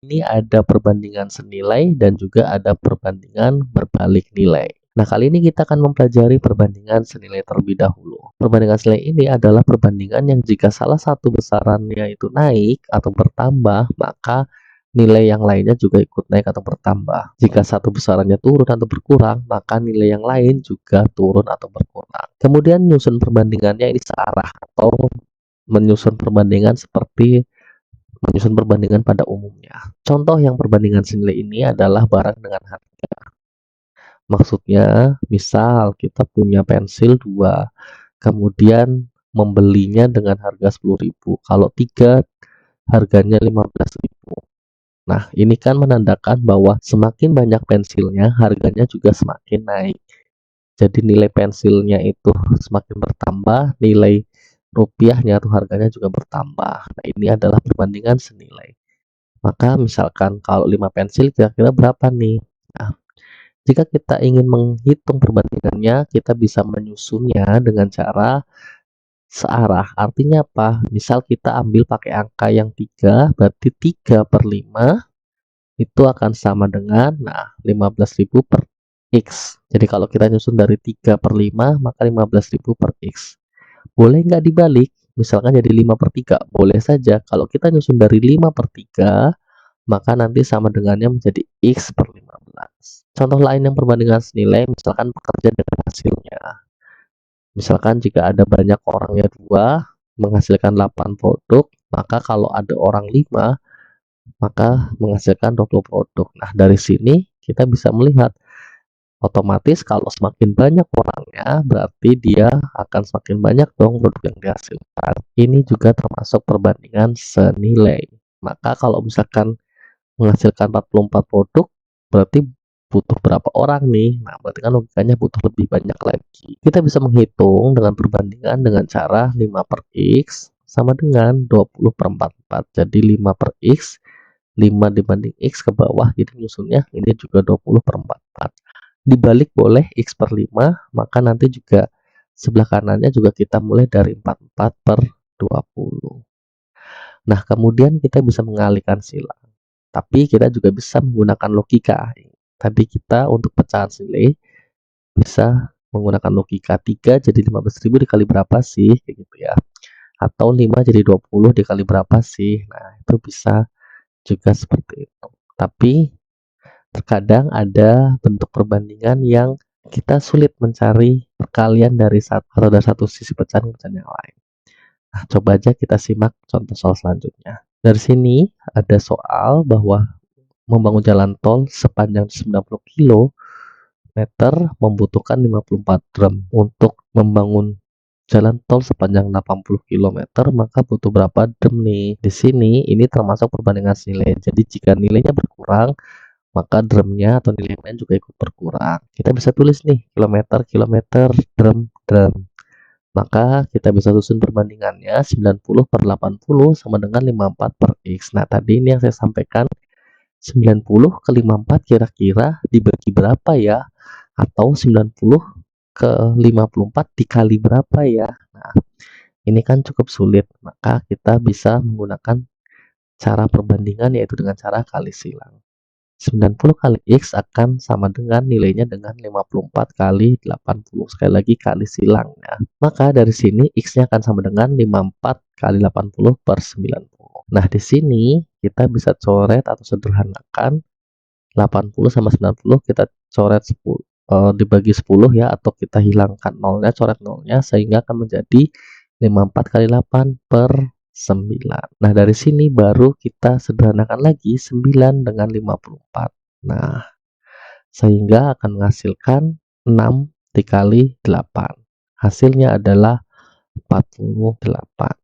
Ini ada perbandingan senilai dan juga ada perbandingan berbalik nilai. Nah, kali ini kita akan mempelajari perbandingan senilai terlebih dahulu. Perbandingan senilai ini adalah perbandingan yang jika salah satu besarannya itu naik atau bertambah, maka nilai yang lainnya juga ikut naik atau bertambah. Jika satu besarannya turun atau berkurang, maka nilai yang lain juga turun atau berkurang. Kemudian nyusun perbandingannya ini searah atau menyusun perbandingan seperti menyusun perbandingan pada umumnya. Contoh yang perbandingan senilai ini adalah barang dengan harga. Maksudnya, misal kita punya pensil 2, kemudian membelinya dengan harga 10.000. Kalau 3 harganya 15.000. Nah, ini kan menandakan bahwa semakin banyak pensilnya, harganya juga semakin naik. Jadi nilai pensilnya itu semakin bertambah, nilai rupiahnya atau harganya juga bertambah. Nah, ini adalah perbandingan senilai. Maka misalkan kalau 5 pensil kira-kira berapa nih? Nah, jika kita ingin menghitung perbandingannya, kita bisa menyusunnya dengan cara searah. Artinya apa? Misal kita ambil pakai angka yang 3, berarti 3/5 itu akan sama dengan 15.000 per X. Jadi kalau kita nyusun dari 3/5, maka 15.000 per X. Boleh nggak dibalik? Misalkan jadi 5/3, boleh saja. Kalau kita nyusun dari 5/3, maka nanti sama dengannya menjadi X per 15. Contoh lain yang perbandingan senilai, misalkan pekerja dengan hasilnya. Misalkan jika ada banyak orangnya 2, menghasilkan 8 produk, maka kalau ada orang 5, maka menghasilkan 20 produk. Nah, dari sini kita bisa melihat otomatis kalau semakin banyak orangnya, berarti dia akan semakin banyak dong produk yang dihasilkan. Ini juga termasuk perbandingan senilai. Maka kalau misalkan menghasilkan 44 produk, berarti butuh berapa orang nih? Nah, berarti kan logikanya butuh lebih banyak lagi. Kita bisa menghitung dengan perbandingan dengan cara 5 per X sama dengan 20/44. Jadi 5 per X, 5 dibanding X ke bawah, jadi nyusunnya ini juga 20/44. Dibalik boleh X per 5, maka nanti juga sebelah kanannya juga kita mulai dari 44/20. Nah, kemudian kita bisa mengalihkan silang. Tapi kita juga bisa menggunakan logika. Tadi kita untuk pecahan senilai bisa menggunakan logika 3 jadi 15.000 dikali berapa sih? Kayak gitu ya. Atau 5 jadi 20 dikali berapa sih? Nah, itu bisa juga seperti itu. Tapi terkadang ada bentuk perbandingan yang kita sulit mencari perkalian dari satu sisi pecahan ke pecahan yang lain. Nah, coba aja kita simak contoh soal selanjutnya. Dari sini ada soal bahwa membangun jalan tol sepanjang 90 km membutuhkan 54 drum. Untuk membangun jalan tol sepanjang 80 km, maka butuh berapa drum nih? Di sini ini termasuk perbandingan nilai. Jadi jika nilainya berkurang, maka drumnya atau nilai lain juga ikut berkurang. Kita bisa tulis nih kilometer, kilometer, drum, drum. Maka kita bisa susun perbandingannya 90/80 sama dengan 54 per X. Nah, tadi ini yang saya sampaikan 90 ke 54 kira-kira dibagi berapa ya? Atau 90 ke 54 dikali berapa ya? Nah, ini kan cukup sulit. Maka kita bisa menggunakan cara perbandingan yaitu dengan cara kali silang. 90 kali X akan sama dengan nilainya dengan 54 kali 80. Sekali lagi kali silang ya. Maka dari sini X-nya akan sama dengan 54 kali 80 per 90. Nah, di sini kita bisa coret atau sederhanakan 80 sama 90 kita coret 10, dibagi 10 ya, atau kita hilangkan nolnya, coret nolnya, sehingga akan menjadi 54 kali 8 per 9. Nah, dari sini baru kita sederhanakan lagi 9 dengan 54. Nah, sehingga akan menghasilkan 6 dikali 8. Hasilnya adalah 48.